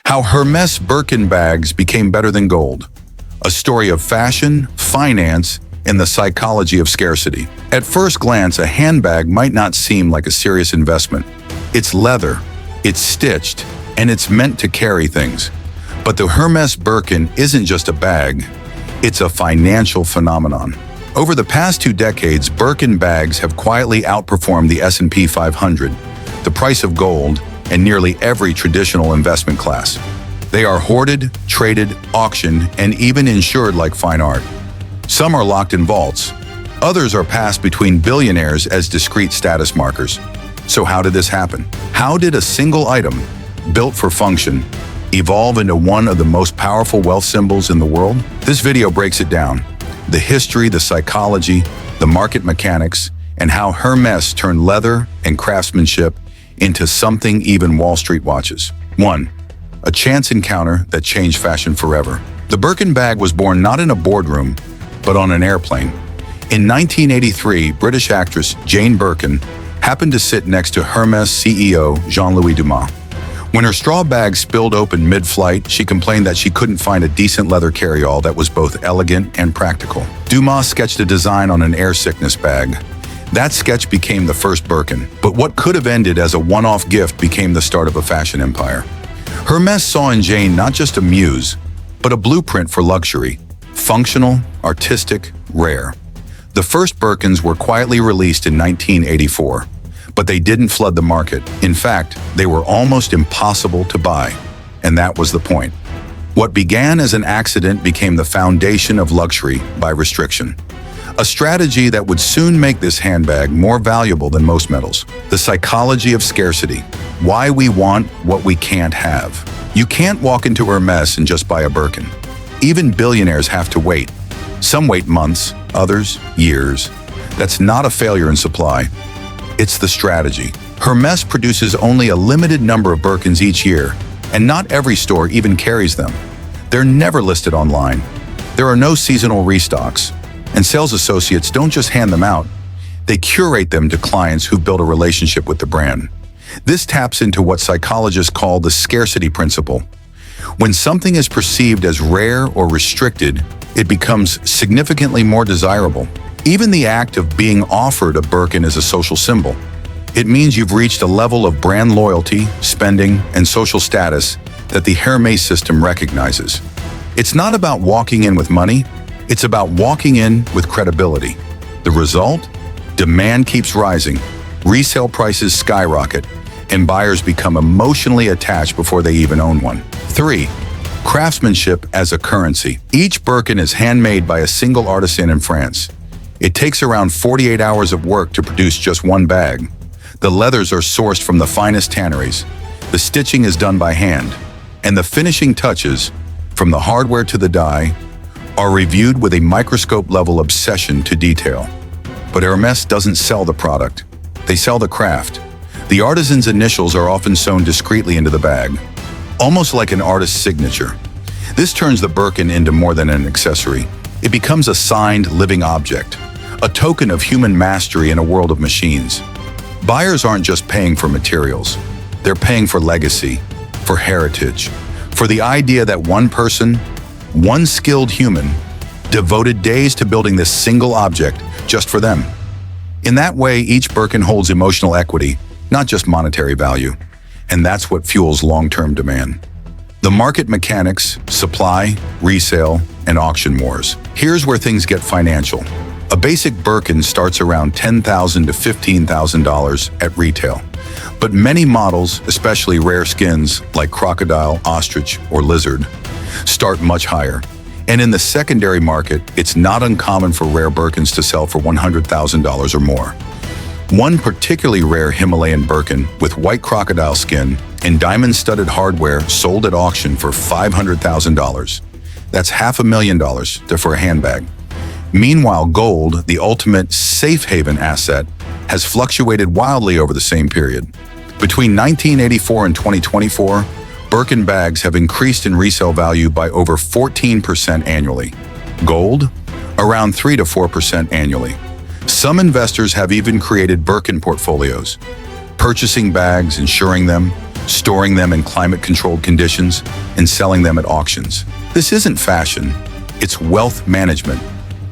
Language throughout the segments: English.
How Hermès Birkin bags became better than gold. A story of fashion, finance, and the psychology of scarcity. At first glance, a handbag might not seem like a serious investment. It's leather, it's stitched, and it's meant to carry things. But the Hermès Birkin isn't just a bag, it's a financial phenomenon. Over the past 2 decades, Birkin bags have quietly outperformed the S&P 500, the price of gold, and nearly every traditional investment class. They are hoarded, traded, auctioned, and even insured like fine art. Some are locked in vaults. Others are passed between billionaires as discrete status markers. So how did this happen? How did a single item, built for function, evolve into one of the most powerful wealth symbols in the world? This video breaks it down. The history, the psychology, the market mechanics, and how Hermès turned leather and craftsmanship into something even Wall Street watches. 1. A chance encounter that changed fashion forever. The Birkin bag was born not in a boardroom, but on an airplane. In 1983, British actress Jane Birkin happened to sit next to Hermès CEO Jean-Louis Dumas. When her straw bag spilled open mid-flight, she complained that she couldn't find a decent leather carry-all that was both elegant and practical. Dumas sketched a design on an air sickness bag. That sketch became the first Birkin, but what could have ended as a one-off gift became the start of a fashion empire. Hermès saw in Jane not just a muse, but a blueprint for luxury, functional, artistic, rare. The first Birkins were quietly released in 1984, but they didn't flood the market. In fact, they were almost impossible to buy, and that was the point. What began as an accident became the foundation of luxury by restriction. A strategy that would soon make this handbag more valuable than most metals. The psychology of scarcity. Why we want what we can't have. You can't walk into Hermès and just buy a Birkin. Even billionaires have to wait. Some wait months, others years. That's not a failure in supply. It's the strategy. Hermès produces only a limited number of Birkins each year, and not every store even carries them. They're never listed online. There are no seasonal restocks. And sales associates don't just hand them out, they curate them to clients who build a relationship with the brand. This taps into what psychologists call the scarcity principle. When something is perceived as rare or restricted, it becomes significantly more desirable. Even the act of being offered a Birkin is a social symbol. It means you've reached a level of brand loyalty, spending, and social status that the Hermès system recognizes. It's not about walking in with money, it's about walking in with credibility. The result? Demand keeps rising, resale prices skyrocket, and buyers become emotionally attached before they even own one. 3. Craftsmanship as a currency. Each Birkin is handmade by a single artisan in France. It takes around 48 hours of work to produce just one bag. The leathers are sourced from the finest tanneries. The stitching is done by hand. And the finishing touches, from the hardware to the dye, are reviewed with a microscope-level obsession to detail. But Hermès doesn't sell the product. They sell the craft. The artisan's initials are often sewn discreetly into the bag, almost like an artist's signature. This turns the Birkin into more than an accessory. It becomes a signed, living object, a token of human mastery in a world of machines. Buyers aren't just paying for materials. They're paying for legacy, for heritage, for the idea that one person, one skilled human, devoted days to building this single object just for them. In that way, each Birkin holds emotional equity, not just monetary value. And that's what fuels long-term demand. The market mechanics, supply, resale, and auction wars. Here's where things get financial. A basic Birkin starts around $10,000 to $15,000 at retail. But many models, especially rare skins like crocodile, ostrich, or lizard, start much higher. And in the secondary market, it's not uncommon for rare Birkins to sell for $100,000 or more. One particularly rare Himalayan Birkin with white crocodile skin and diamond-studded hardware sold at auction for $500,000. That's $500,000 for a handbag. Meanwhile, gold, the ultimate safe haven asset, has fluctuated wildly over the same period. Between 1984 and 2024, Birkin bags have increased in resale value by over 14% annually. Gold? Around 3 to 4% annually. Some investors have even created Birkin portfolios, purchasing bags, insuring them, storing them in climate-controlled conditions, and selling them at auctions. This isn't fashion, it's wealth management,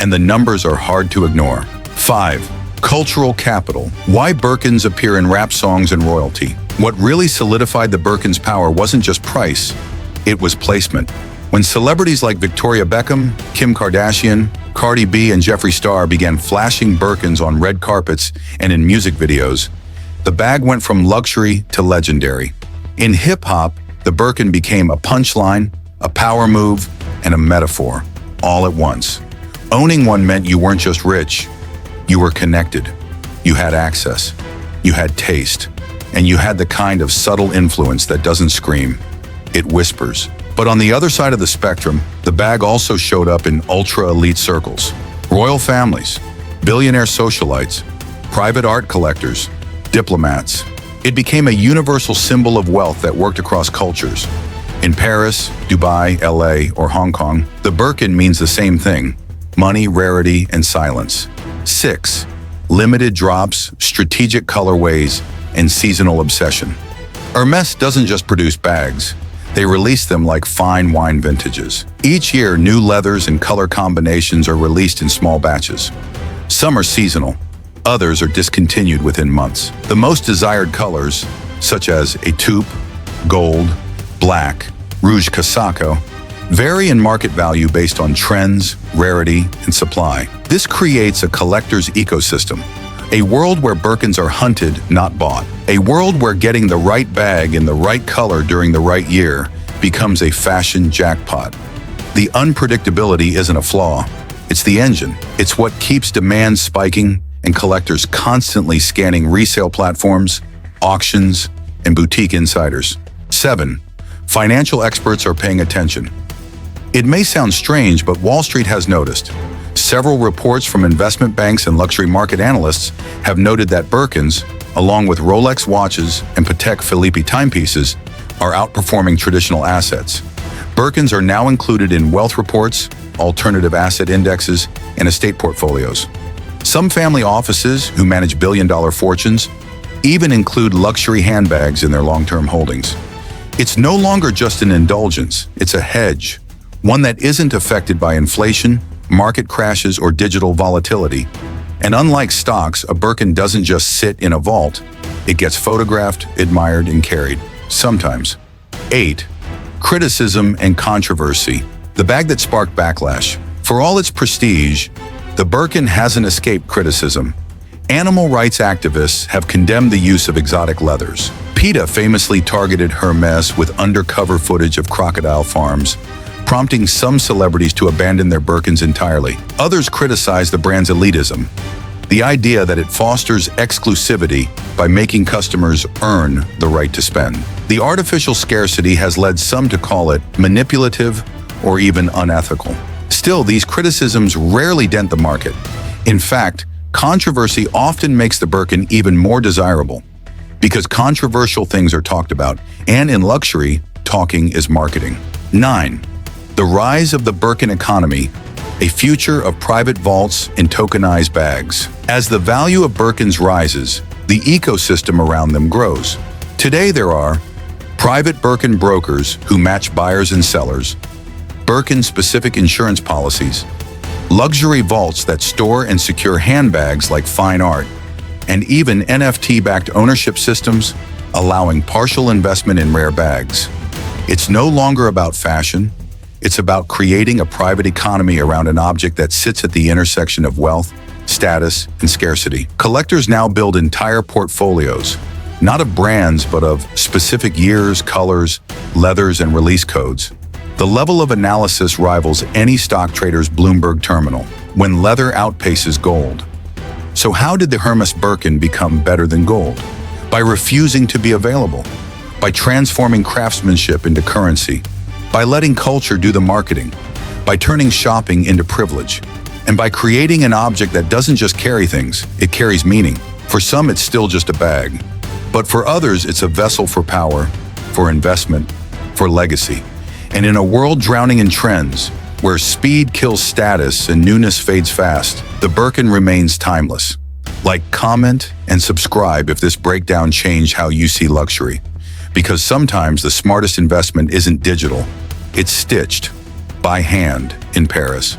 and the numbers are hard to ignore. 5. Cultural capital. Why Birkins appear in rap songs and royalty. What really solidified the Birkins' power wasn't just price, it was placement. When celebrities like Victoria Beckham, Kim Kardashian, Cardi B, and Jeffree Star began flashing Birkins on red carpets and in music videos, the bag went from luxury to legendary. In hip-hop, the Birkin became a punchline, a power move, and a metaphor, all at once. Owning one meant you weren't just rich, you were connected. You had access, you had taste, and you had the kind of subtle influence that doesn't scream, it whispers. But on the other side of the spectrum, the bag also showed up in ultra-elite circles. Royal families, billionaire socialites, private art collectors, diplomats. It became a universal symbol of wealth that worked across cultures. In Paris, Dubai, LA, or Hong Kong, the Birkin means the same thing: money, rarity, and silence. 6. Limited drops, strategic colorways, and seasonal obsession. Hermès doesn't just produce bags. They release them like fine wine vintages. Each year, new leathers and color combinations are released in small batches. Some are seasonal, others are discontinued within months. The most desired colors, such as a taupe, gold, black, rouge casaco, vary in market value based on trends, rarity, and supply. This creates a collector's ecosystem, a world where Birkins are hunted, not bought. A world where getting the right bag in the right color during the right year becomes a fashion jackpot. The unpredictability isn't a flaw, it's the engine. It's what keeps demand spiking and collectors constantly scanning resale platforms, auctions, and boutique insiders. 7. Financial experts are paying attention. It may sound strange, but Wall Street has noticed. Several reports from investment banks and luxury market analysts have noted that Birkins, along with Rolex watches and Patek Philippe timepieces, are outperforming traditional assets. Birkins are now included in wealth reports, alternative asset indexes, and estate portfolios. Some family offices, who manage billion-dollar fortunes, even include luxury handbags in their long-term holdings. It's no longer just an indulgence, it's a hedge, one that isn't affected by inflation, market crashes, or digital volatility. And unlike stocks, a Birkin doesn't just sit in a vault. It gets photographed, admired, and carried, sometimes. 8. Criticism and controversy. The bag that sparked backlash. For all its prestige, the Birkin hasn't escaped criticism. Animal rights activists have condemned the use of exotic leathers. PETA famously targeted Hermès with undercover footage of crocodile farms, prompting some celebrities to abandon their Birkins entirely. Others criticize the brand's elitism, the idea that it fosters exclusivity by making customers earn the right to spend. The artificial scarcity has led some to call it manipulative or even unethical. Still, these criticisms rarely dent the market. In fact, controversy often makes the Birkin even more desirable, because controversial things are talked about, and in luxury, talking is marketing. 9. The rise of the Birkin economy, a future of private vaults and tokenized bags. As the value of Birkins rises, the ecosystem around them grows. Today there are private Birkin brokers who match buyers and sellers, Birkin-specific insurance policies, luxury vaults that store and secure handbags like fine art, and even NFT-backed ownership systems allowing partial investment in rare bags. It's no longer about fashion. It's about creating a private economy around an object that sits at the intersection of wealth, status, and scarcity. Collectors now build entire portfolios, not of brands, but of specific years, colors, leathers, and release codes. The level of analysis rivals any stock trader's Bloomberg terminal, when leather outpaces gold. So how did the Hermès Birkin become better than gold? By refusing to be available, by transforming craftsmanship into currency, by letting culture do the marketing, by turning shopping into privilege, and by creating an object that doesn't just carry things, it carries meaning. For some, it's still just a bag. But for others, it's a vessel for power, for investment, for legacy. And in a world drowning in trends, where speed kills status and newness fades fast, the Birkin remains timeless. Like, comment, and subscribe if this breakdown changed how you see luxury. Because sometimes the smartest investment isn't digital, it's stitched by hand in Paris.